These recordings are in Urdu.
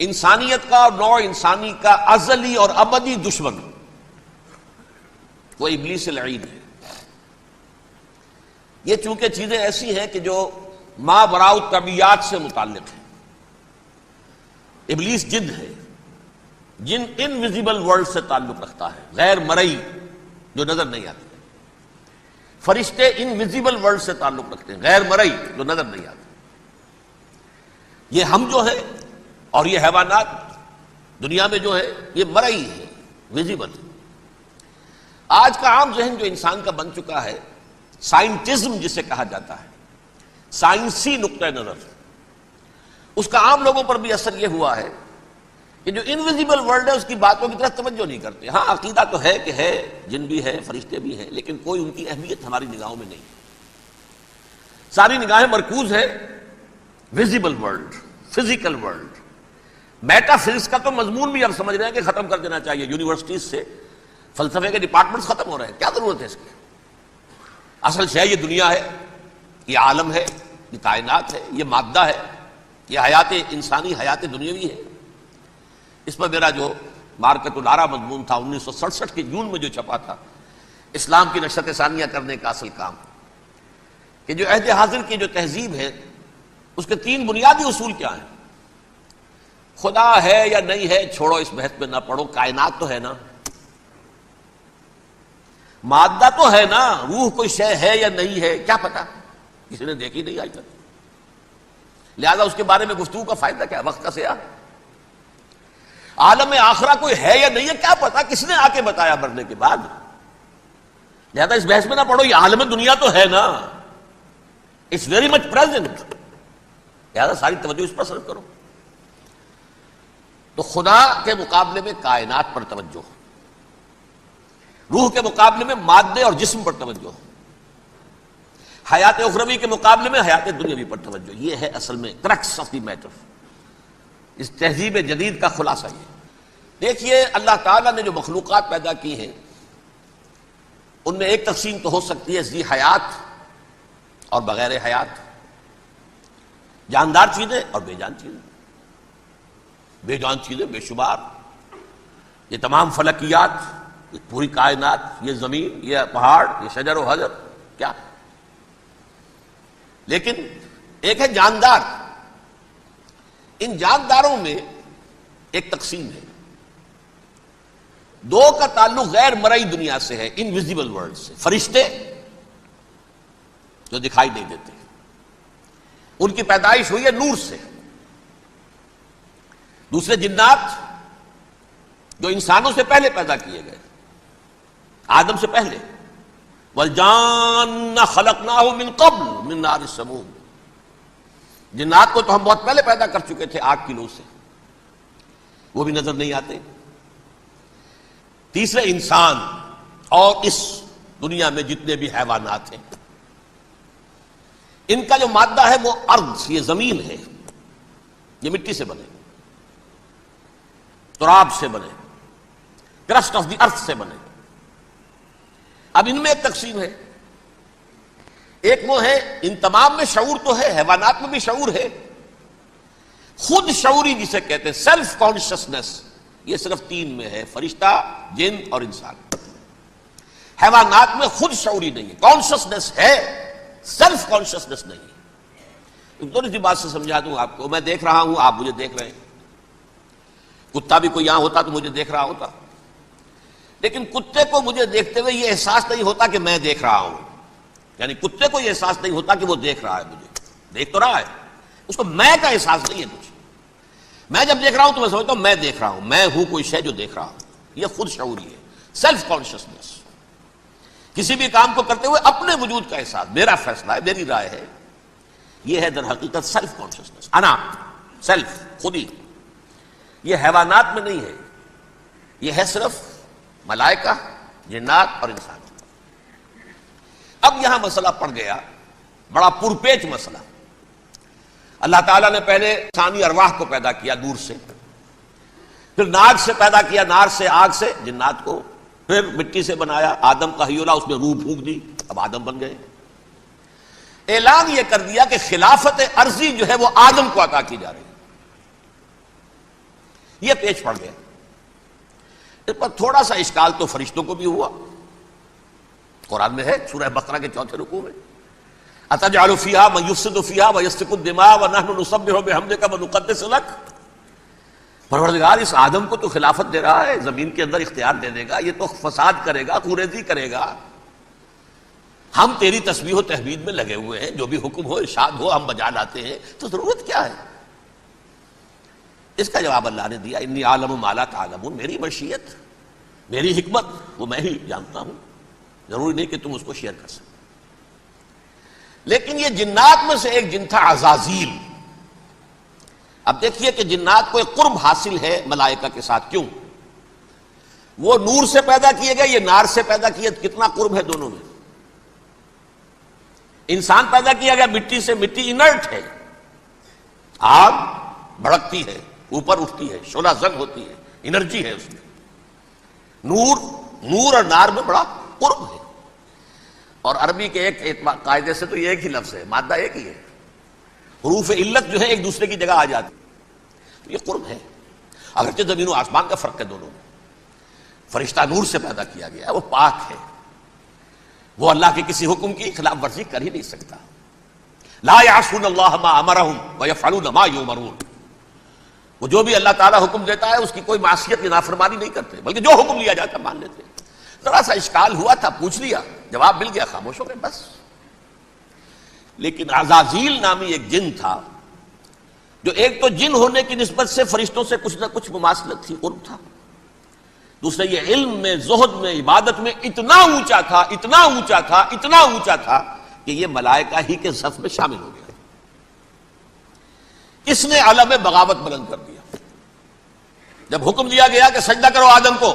انسانیت کا اور نوع انسانی کا ازلی اور ابدی دشمن وہ ابلیس لعین ہے۔ یہ چونکہ چیزیں ایسی ہیں کہ جو ماوراء الطبیعات سے متعلق ہیں۔ ابلیس جن ہے، جن انویزیبل ورلڈ سے تعلق رکھتا ہے، غیر مرئی جو نظر نہیں آتی۔ فرشتے انویزیبل ورلڈ سے تعلق رکھتے ہیں، غیر مرئی جو نظر نہیں آتے۔ یہ ہم جو ہے اور یہ حیوانات دنیا میں جو ہے یہ مرئی ہے، ویزیبل۔ آج کا عام ذہن جو انسان کا بن چکا ہے، سائنٹزم جسے کہا جاتا ہے، سائنسی نقطہ نظر، اس کا عام لوگوں پر بھی اثر یہ ہوا ہے کہ جو انویزیبل ورلڈ ہے اس کی باتوں کی طرف توجہ نہیں کرتے۔ ہاں عقیدہ تو ہے کہ ہے، جن بھی ہے، فرشتے بھی ہیں، لیکن کوئی ان کی اہمیت ہماری نگاہوں میں نہیں۔ ساری نگاہیں مرکوز ہے visible world, physical world. Meta physics کا تو مضمون بھی اب سمجھ رہے ہیں کہ ختم کر دینا چاہیے، یونیورسٹیز سے فلسفے کے ڈپارٹمنٹس ختم ہو رہے ہیں، کیا ضرورت ہے اس کی؟ اصل شے یہ دنیا ہے، یہ عالم ہے، یہ کائنات ہے، یہ مادہ ہے، یہ حیات انسانی، حیات دنیاوی ہے۔ اس پر میرا جو مارکت الارا مضمون تھا 1967 کے جون میں جو چھپا تھا، اسلام کی نشرت ثانیہ کرنے کا اصل کام، کہ جو عہد حاضر کی جو تہذیب ہے اس کے 3 بنیادی اصول کیا ہیں؟ خدا ہے یا نہیں ہے چھوڑو، اس بحث میں نہ پڑھو، کائنات تو ہے نا، مادہ تو ہے نا، روح کوئی شے ہے یا نہیں ہے کیا پتا، کسی نے دیکھی نہیں آج تک، لہذا اس کے بارے میں گفتگو کا فائدہ کیا، وقت کا سیاہ۔ عالم آخرہ کوئی ہے یا نہیں ہے کیا پتا، کس نے آ کے بتایا مرنے کے بعد، لہذا اس بحث میں نہ پڑھو، یہ عالم دنیا تو ہے نا، اٹس ویری مچ پریزنٹ، لہذا ساری توجہ اس پر صرف کرو۔ تو خدا کے مقابلے میں کائنات پر توجہ، روح کے مقابلے میں مادے اور جسم پر توجہ، حیات اخروی کے مقابلے میں حیات دنیاوی پر توجہ۔ یہ ہے اصل میں کرکس آف دی میٹر، اس تہذیب جدید کا خلاصہ یہ۔ دیکھیے اللہ تعالیٰ نے جو مخلوقات پیدا کی ہیں ان میں ایک تقسیم تو ہو سکتی ہے ذی حیات اور بغیر حیات، جاندار چیزیں اور بے جان چیزیں۔ بے جان چیزیں بے شمار، یہ تمام فلکیات، یہ پوری کائنات، یہ زمین، یہ پہاڑ، یہ شجر و حجر، کیا؟ لیکن ایک ہے جاندار۔ ان جانداروں میں ایک تقسیم ہے، 2 کا تعلق غیر مرئی دنیا سے ہے، انویزیبل ورلڈ سے۔ فرشتے جو دکھائی نہیں دیتے، ان کی پیدائش ہوئی ہے نور سے۔ دوسرے جنات جو انسانوں سے پہلے پیدا کیے گئے، آدم سے پہلے، وَالْجَانَّ خَلَقْنَاهُ مِن قَبْلُ مِن نَارِ السَّمُومِ، جنات کو تو ہم بہت پہلے پیدا کر چکے تھے آگ کی لو سے، وہ بھی نظر نہیں آتے۔ تیسرے انسان اور اس دنیا میں جتنے بھی حیوانات ہیں، ان کا جو مادہ ہے وہ ارض، یہ زمین ہے، یہ مٹی سے بنے، تراب سے بنے، کرسٹ آف دی ارتھ سے بنے۔ اب ان میں ایک تقسیم ہے، ایک وہ ہے ان تمام میں شعور تو ہے، حیوانات میں بھی شعور ہے، خود شعوری جسے کہتے ہیں سیلف کانشسنس، یہ صرف 3 میں ہے، فرشتہ، جن اور انسان۔ حیوانات میں خود شعوری نہیں ہے، کانشسنس ہے، سیلف کانشسنس نہیں ہے۔ ایک تھوڑی سی بات سے سمجھا دوں آپ کو، میں دیکھ رہا ہوں، آپ مجھے دیکھ رہے ہیں، کتا بھی کوئی یہاں ہوتا تو مجھے دیکھ رہا ہوتا، لیکن کتے کو مجھے دیکھتے ہوئے یہ احساس نہیں ہوتا کہ میں دیکھ رہا ہوں، یعنی کتے کو یہ احساس نہیں ہوتا کہ وہ دیکھ رہا ہے، مجھے دیکھ تو رہا ہے، اس کو میں کا احساس نہیں ہے کچھ۔ میں جب دیکھ رہا ہوں تو میں سمجھتا ہوں میں دیکھ رہا ہوں، میں ہوں کوئی شے جو دیکھ رہا ہوں، یہ خود شعوری ہے، سیلف کانشسنس۔ کسی بھی کام کو کرتے ہوئے اپنے وجود کا احساس، میرا فیصلہ ہے، میری رائے ہے، یہ ہے در حقیقت سیلف کانشسنس، انا، سیلف، خودی۔ یہ حیوانات میں نہیں ہے، یہ ہے صرف ملائکہ، جنات اور انسان۔ اب یہاں مسئلہ پڑ گیا، بڑا پرپیچ مسئلہ۔ اللہ تعالیٰ نے پہلے انسانی ارواح کو پیدا کیا نور سے، پھر ناگ سے پیدا کیا، نار سے، آگ سے جنات کو، پھر مٹی سے بنایا، آدم کا حیولہ، اس میں روح پھونک دی، اب آدم بن گئے۔ اعلان یہ کر دیا کہ خلافت ارضی جو ہے وہ آدم کو عطا کی جا رہی ہے۔ یہ پیش پڑ گیا. اس پر تھوڑا سا اشکال تو فرشتوں کو بھی ہوا. قرآن میں ہے سورہ بقرہ کے 4 رکوع میں اتجعل فیہا من یفسد فیہا ویسفک الدماء ونحن نسبح بحمدک ونقدس لک. پروردگار اس آدم کو تو خلافت دے رہا ہے، زمین کے اندر اختیار دے دے گا، یہ تو فساد کرے گا، خوریزی کرے گا، ہم تیری تسبیح و تحمید میں لگے ہوئے ہیں، جو بھی حکم ہو ارشاد ہو ہم بجا لاتے ہیں، تو ضرورت کیا ہے؟ اس کا جواب اللہ نے دیا انی عالم ما لا تعلمون، میری مشیت، میری حکمت وہ میں ہی جانتا ہوں، ضروری نہیں کہ تم اس کو شیئر کر سکتے. لیکن یہ جنات میں سے ایک جن تھا عزازیل. اب دیکھیے کہ جنات کو ایک قرب حاصل ہے ملائکہ کے ساتھ. کیوں؟ وہ نور سے پیدا کیے گئے، یہ نار سے پیدا کیے، کتنا قرب ہے دونوں میں. انسان پیدا کیا گیا مٹی سے، مٹی انرٹ ہے، آگ بھڑکتی ہے، اوپر اٹھتی ہے، شعلہ زنگ ہوتی ہے، انرجی ہے اس میں. نور اور نار میں بڑا قرب ہے. اور عربی کے ایک قاعدے سے تو یہ ایک ہی لفظ ہے، مادہ ایک ہی ہے، حروف علت جو ہے ایک دوسرے کی جگہ آ جاتی، تو یہ قرب ہے. اگرچہ زمین و آسمان کا فرق ہے دونوں میں. فرشتہ نور سے پیدا کیا گیا ہے، وہ پاک ہے، وہ اللہ کے کسی حکم کی خلاف ورزی کر ہی نہیں سکتا. لا یعصون اللہ ما امرہم ویفعلون ما یؤمرون. وہ جو بھی اللہ تعالیٰ حکم دیتا ہے اس کی کوئی معصیت یا نافرمانی نہیں کرتے، بلکہ جو حکم لیا جاتا مان لیتے. ذرا سا اشکال ہوا تھا، پوچھ لیا، جواب مل گیا، خاموش ہو گئے بس. لیکن عزازیل نامی ایک جن تھا، جو ایک تو جن ہونے کی نسبت سے فرشتوں سے کچھ نہ کچھ مماثلت تھی، قرب تھا. دوسرے یہ علم میں، زہد میں، عبادت میں اتنا اونچا تھا، اتنا اونچا تھا، اتنا اونچا تھا کہ یہ ملائکہ ہی کے صف میں شامل ہو گیا. اس نے علم بغاوت بلند کر دیا. جب حکم دیا گیا کہ سجدہ کرو آدم کو،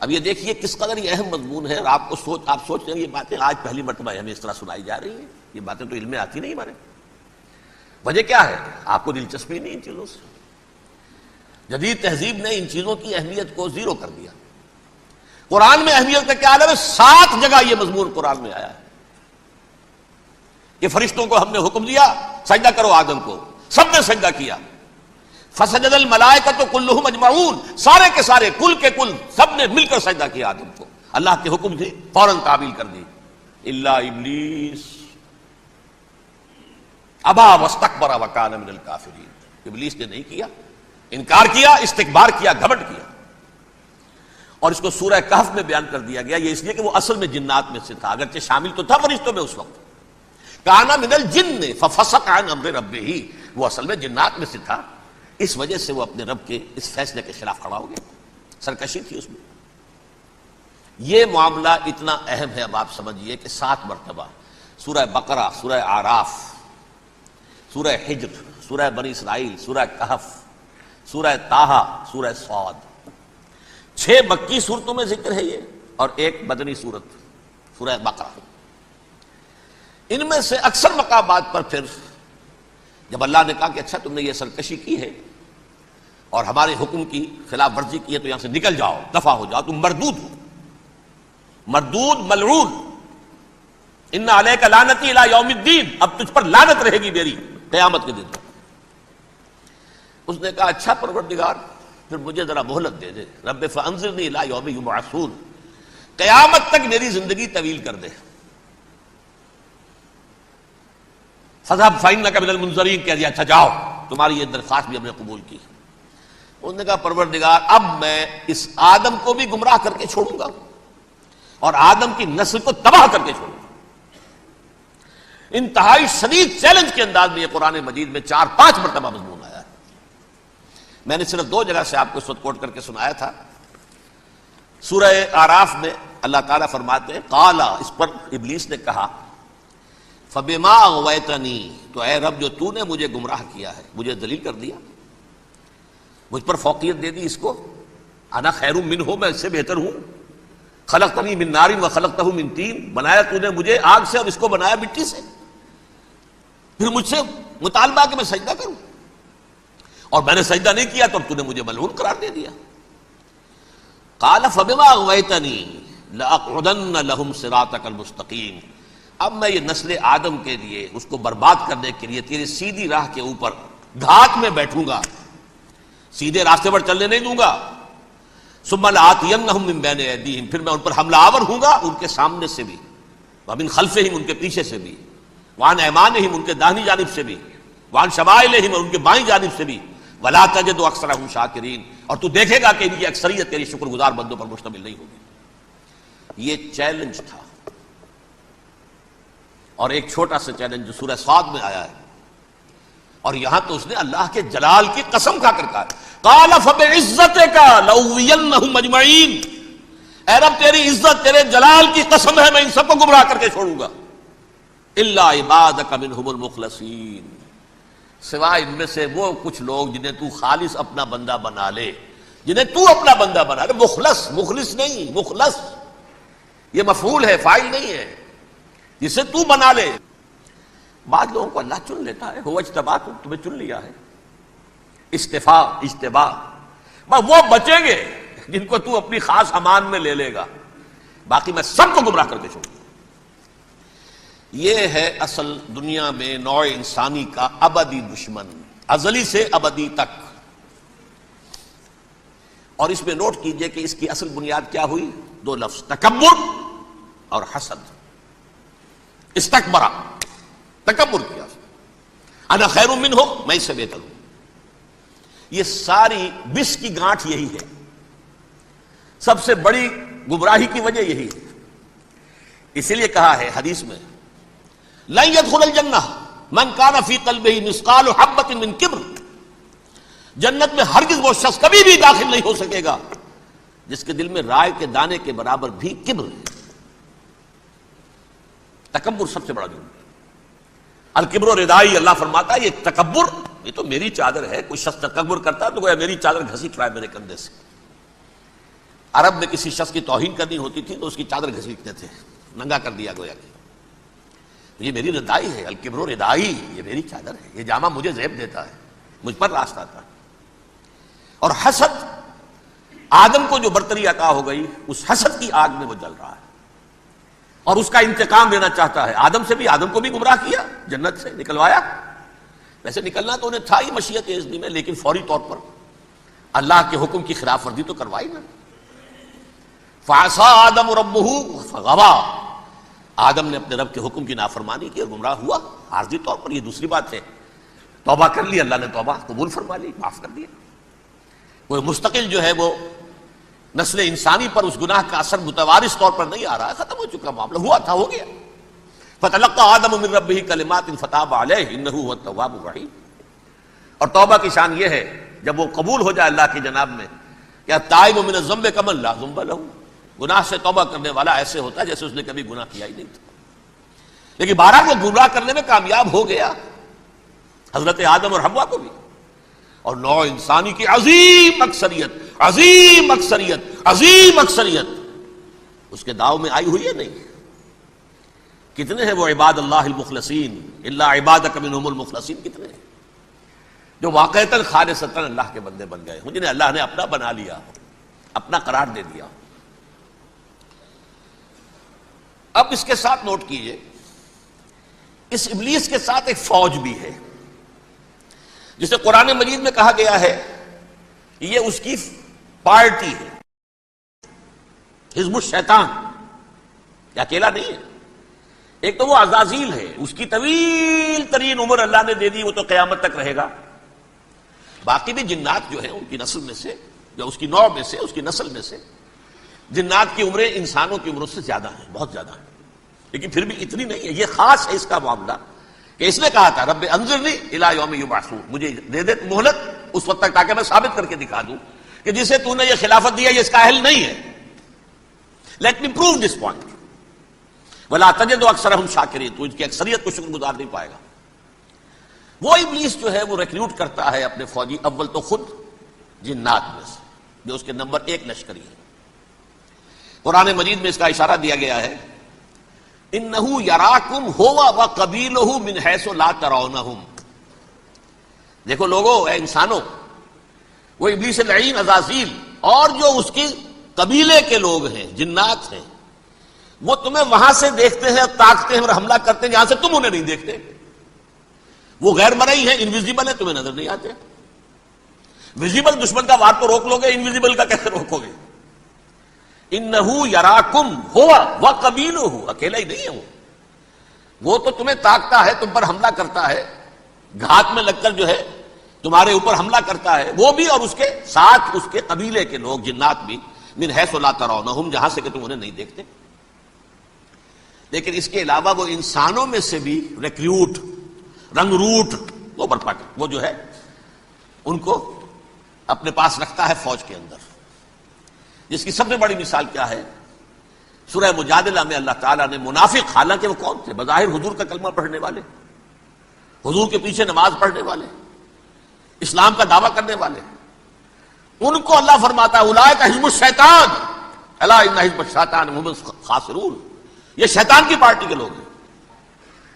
اب یہ دیکھیے کس قدر یہ اہم مضمون ہے. اور آپ سوچ رہے ہیں یہ باتیں آج پہلی مرتبہ ہمیں اس طرح سنائی جا رہی ہیں، یہ باتیں تو علم میں آتی نہیں ہمارے. وجہ کیا ہے؟ آپ کو دلچسپی نہیں ان چیزوں سے. جدید تہذیب نے ان چیزوں کی اہمیت کو زیرو کر دیا. قرآن میں اہمیت کا کیا عالم ہے؟ 7 جگہ یہ مضمون قرآن میں آیا ہے کہ فرشتوں کو ہم نے حکم دیا سجدہ کرو آدم کو، سب نے سجدہ کیا. فسجد الملائکۃ کلھم اجمعون، سارے کے سارے، کل کے کل، سب نے مل کر سجدہ کیا آدم کو. اللہ کے حکم سے فوراً تعمیل کر دی. الا ابلیس ابا واستکبر وکان من الکافرین. ابلیس نے نہیں کیا، انکار کیا، استکبار کیا، گھمنڈ کیا. اور اس کو سورہ کہف میں بیان کر دیا گیا. یہ اس لیے کہ وہ اصل میں جنات میں سے تھا، اگرچہ شامل تو تھا فرشتوں میں اس وقت. کان من الجن ففسق عن امر ربہ، وہ اصل میں جنات میں سے تھا، اس وجہ سے وہ اپنے رب کے اس فیصلے کے خلاف کھڑا ہو گیا. سرکشی تھی اس میں. یہ معاملہ اتنا اہم ہے. اب آپ سمجھیے کہ 7 مرتبہ سورہ بقرہ، سورہ اعراف، سورہ حجر، سورہ بنی اسرائیل، سورہ کہف، سورہ طٰہٰ، سورہ صاد، 6 مکی صورتوں میں ذکر ہے یہ، اور ایک مدنی صورت سورہ بقرہ. ان میں سے اکثر مقامات پر پھر جب اللہ نے کہا کہ اچھا تم نے یہ سرکشی کی ہے اور ہمارے حکم کی خلاف ورزی کی ہے تو یہاں سے نکل جاؤ، دفع ہو جاؤ، تم مردود ہو، مردود ملعون. ان علیک لعنتی الی یوم الدین، اب تجھ پر لعنت رہے گی میری قیامت کے دن. اس نے کہا اچھا پروردگار پھر مجھے ذرا مہلت دے دے، رب فانظرنی الی یوم یبعثون، قیامت تک میری زندگی طویل کر دے. فذهب فإنك من المنظرین، کہہ دیا اچھا جاؤ، تمہاری یہ درخواست بھی ہم نے قبول کی. انہوں نے کہا پروردگار اب میں اس آدم کو بھی گمراہ کر کے چھوڑوں گا اور آدم کی نسل کو تباہ کر کے چھوڑوں گا. انتہائی شدید چیلنج کے انداز میں یہ قرآن مجید میں 4-5 مرتبہ مضمون آیا ہے. میں نے صرف 2 جگہ سے آپ کو اس وقت کوٹ کر کے سنایا تھا. سورہ اعراف میں اللہ تعالیٰ فرماتے ہیں قال، اس پر ابلیس نے کہا فبما اغویتنی، تو اے رب جو تو نے مجھے گمراہ کیا ہے، مجھے ذلیل کر دیا، مجھ پر فوقیت دے دی اس کو، انا خیر منہ، میں اس سے بہتر ہوں، خلقتنی من نار وخلقتہ من طین، بنایا تو نے مجھے آگ سے اور اس کو بنایا مٹی سے، پھر مجھ سے مطالبہ کہ میں سجدہ کروں، اور میں نے سجدہ نہیں کیا تو اب تو نے مجھے ملعون قرار دے دیا. قال فبما اغویتنی لاقعدن لهم صراطک المستقیم، اب میں یہ نسل آدم کے لیے، اس کو برباد کرنے کے لیے تیری سیدھی راہ کے اوپر گھات میں بیٹھوں گا، سیدھے راستے پر چلنے نہیں دوں گا. ثم لآتینہم من بین ایدیہم، پھر میں ان پر حملہ آور ہوں گا ان کے سامنے سے بھی، ومن خلفہم ان کے پیچھے سے بھی، وعن ایمانہم ان کے داہنی جانب سے بھی، وعن شمائلہم ان کے بائیں جانب سے بھی، ولا تجد اکثرہم شاکرین، اور تو دیکھے گا کہ ان کی اکثریت تیری شکر گزار بندوں پر مشتمل نہیں ہوگی. یہ چیلنج تھا. اور ایک چھوٹا سا چیلنج جو سورہ صاد میں آیا ہے، اور یہاں تو اس نے اللہ کے جلال کی قسم کھا کر کہا قال فبعزتک لأغوینہم اجمعین، اے رب تیری عزت تیرے جلال کی قسم ہے میں ان سب کو گمراہ کر کے چھوڑوں گا، الا عبادک منہم المخلصین، سوائے ان میں سے وہ کچھ لوگ جنہیں تو خالص اپنا بندہ بنا لے، جنہیں تو اپنا بندہ بنا لے. مخلص، مخلص نہیں، مخلص یہ مفعول ہے، فاعل نہیں ہے، جسے تو بنا لے. بعض لوگوں کو اللہ چن لیتا ہے، هو اجتباکم، تمہیں چن لیا ہے. استفاء، اجتباء، بس وہ بچیں گے جن کو تو اپنی خاص امان میں لے لے گا، باقی میں سب کو گمراہ کر کے چھوڑوں گا. یہ ہے اصل دنیا میں نوع انسانی کا ابدی دشمن، ازلی سے ابدی تک. اور اس میں نوٹ کیجئے کہ اس کی اصل بنیاد کیا ہوئی؟ دو لفظ، تکبر اور حسد. استکبرا، تکبر کیا، انا خیر منہ، میں اس سے بہتر ہوں. یہ ساری بس کی گانٹھ یہی ہے، سب سے بڑی گمراہی کی وجہ یہی ہے. اسی لیے کہا ہے حدیث میں لن يدخل الجنہ من کان فی قلبہ مثقال حبۃ من کبر، جنت میں ہرگز وہ شخص کبھی بھی داخل نہیں ہو سکے گا جس کے دل میں رائے کے دانے کے برابر بھی کبر ہے. تکبر سب سے بڑا جرم ہے. الکبر ردائی، اللہ فرماتا ہے یہ تکبر، یہ تو میری چادر ہے. کوئی شخص تکبر کرتا ہے تو گویا میری چادر گھسیٹ رہا ہے میرے کندھے سے. عرب میں کسی شخص کی توہین کرنی ہوتی تھی تو اس کی چادر گھسیٹتے تھے، ننگا کر دیا گویا کہ یہ میری ردائی ہے. الکبر ردائی، یہ میری چادر ہے، یہ جامہ مجھے زیب دیتا ہے، مجھ پر راستہ آتا ہے. اور حسد، آدم کو جو برتری عطا ہو گئی اس حسد کی آگ میں وہ جل رہا ہے اور اس کا انتقام لینا چاہتا ہے. آدم سے بھی، آدم کو بھی گمراہ کیا، جنت سے نکلوایا. ویسے نکلنا تو انہیں تھا ہی مشیت اذنی میں، لیکن فوری طور پر اللہ کے حکم کی خلاف ورزی تو کروائی نا. فعصى آدم ربه فغوى، آدم نے اپنے رب کے حکم کی نافرمانی کی اور گمراہ ہوا عارضی طور پر. یہ دوسری بات ہے، توبہ کر لی، اللہ نے توبہ قبول فرما لی، معاف کر دیا. کوئی مستقل جو ہے وہ نسل انسانی پر اس گناہ کا اثر متوارث طور پر نہیں آ رہا ہے، ختم ہو چکا معاملہ، ہوا تھا ہو گیا. فتلقى آدم من ربه کلمات فتاب علیہ انہ هو التواب الرحیم. اور توبہ کی شان یہ ہے جب وہ قبول ہو جائے اللہ کی جناب میں، کیا تائب من الذنب کمن لا ذنب له، گناہ سے توبہ کرنے والا ایسے ہوتا ہے جیسے اس نے کبھی گناہ کیا ہی نہیں تھا. لیکن بہرحال وہ گمراہ کرنے میں کامیاب ہو گیا، حضرت آدم اور حوا کو بھی. اور نوع انسانی کی عظیم اکثریت، عظیم اکثریت، عظیم اکثریت اس کے داؤ میں آئی ہوئی ہے. نہیں، کتنے ہیں وہ عباد اللہ المخلصین، الا عبادک منہم المخلصین، کتنے ہیں جو واقعتاً خالصتاً اللہ کے بندے بن گئے ہوں، جنہیں اللہ نے اپنا بنا لیا، اپنا قرار دے دیا. اب اس کے ساتھ نوٹ کیجئے، اس ابلیس کے ساتھ ایک فوج بھی ہے جسے قرآن مجید میں کہا گیا ہے یہ اس کی پارٹی ہے، حزب الشیطان. یہ اکیلا نہیں ہے. ایک تو وہ عزازیل ہے، اس کی طویل ترین عمر اللہ نے دے دی، وہ تو قیامت تک رہے گا. باقی بھی جنات جو ہیں ان کی نسل میں سے، یا اس کی نوع میں سے، اس کی نسل میں سے، جنات کی عمریں انسانوں کی عمروں سے زیادہ ہیں، بہت زیادہ ہیں. لیکن پھر بھی اتنی نہیں ہے. یہ خاص ہے اس کا معاملہ کہ اس نے کہا تھا رب انظرنی الی یوم یبعثون، مجھے دے دے مہلت اس وقت تک تاکہ میں ثابت کر کے دکھا دوں کہ جسے تو نے یہ خلافت دیا یہ اس کا اہل نہیں ہے. Let me prove this point. ولا تجد اکثرہم شاکرین، تو ان کی اکثریت کو شکر گزار نہیں پائے گا. وہ ابلیس جو ہے وہ ریکروٹ کرتا ہے اپنے فوجی، اول تو خود جنات میں سے جو اس کے نمبر 1 لشکری ہے. قرآن مجید میں اس کا اشارہ دیا گیا ہے انہو یراکم ہوا وقبیلہ من حیث لا ترونہم. دیکھو لوگو، اے انسانوں، وہ ابلیس لعین عزازیل اور جو اس کی قبیلے کے لوگ ہیں، جنات ہیں، وہ تمہیں وہاں سے دیکھتے ہیں، تاکتے ہیں اور حملہ کرتے ہیں جہاں سے تم انہیں نہیں دیکھتے. وہ غیر مرئی ہیں، انویزیبل ہیں، تمہیں نظر نہیں آتے. ویزیبل دشمن کا وار تو روک لو گے، انویزیبل کا کیسے روکو گے؟ انہو یراکم ہوا وقبیلہ، اکیلا ہی نہیں ہے وہ تو تمہیں تاکتا ہے، تم پر حملہ کرتا ہے، گھات میں لگ کر جو ہے تمہارے اوپر حملہ کرتا ہے، وہ بھی اور اس کے ساتھ اس کے قبیلے کے لوگ جنات بھی، من حیث لا ترونہم، جہاں سے کہ تم انہیں نہیں دیکھتے۔ لیکن اس کے علاوہ وہ انسانوں میں سے بھی ریکریوٹ، رنگ روٹ وہ برپا کر، وہ جو ہے ان کو اپنے پاس رکھتا ہے فوج کے اندر، جس کی سب سے بڑی مثال کیا ہے؟ سورہ مجادلہ میں اللہ تعالیٰ نے منافق، حالانکہ وہ کون تھے؟ بظاہر حضور کا کلمہ پڑھنے والے، حضور کے پیچھے نماز پڑھنے والے، اسلام کا دعویٰ کرنے والے، ان کو اللہ فرماتا ہے اولئک حزب الشیطان الا ان حزب الشیطان هم الخاسرون، یہ شیطان کی پارٹی کے لوگ ہیں۔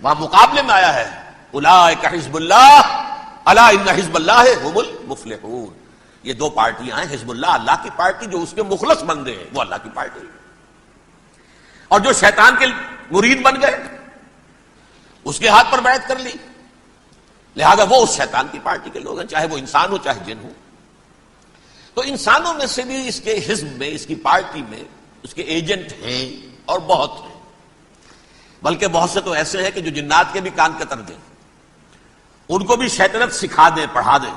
وہاں مقابلے میں آیا ہے اولئک حزب اللہ الا ان حزب اللہ هم المفلحون، یہ دو پارٹیاں ہیں، حزب اللہ اللہ کی پارٹی جو اس کے مخلص بندے ہیں وہ اللہ کی پارٹی، اور جو شیطان کے مرید بن گئے اس کے ہاتھ پر بیعت کر لی، لہذا وہ اس شیطان کی پارٹی کے لوگ ہیں، چاہے وہ انسان ہو چاہے جن ہو۔ تو انسانوں میں سے بھی اس کے حزب میں، اس کی پارٹی میں اس کے ایجنٹ ہیں اور بہت ہیں، بلکہ بہت سے تو ایسے ہیں کہ جو جنات کے بھی کان کتر دیں، ان کو بھی شیطنت سکھا دیں، پڑھا دیں۔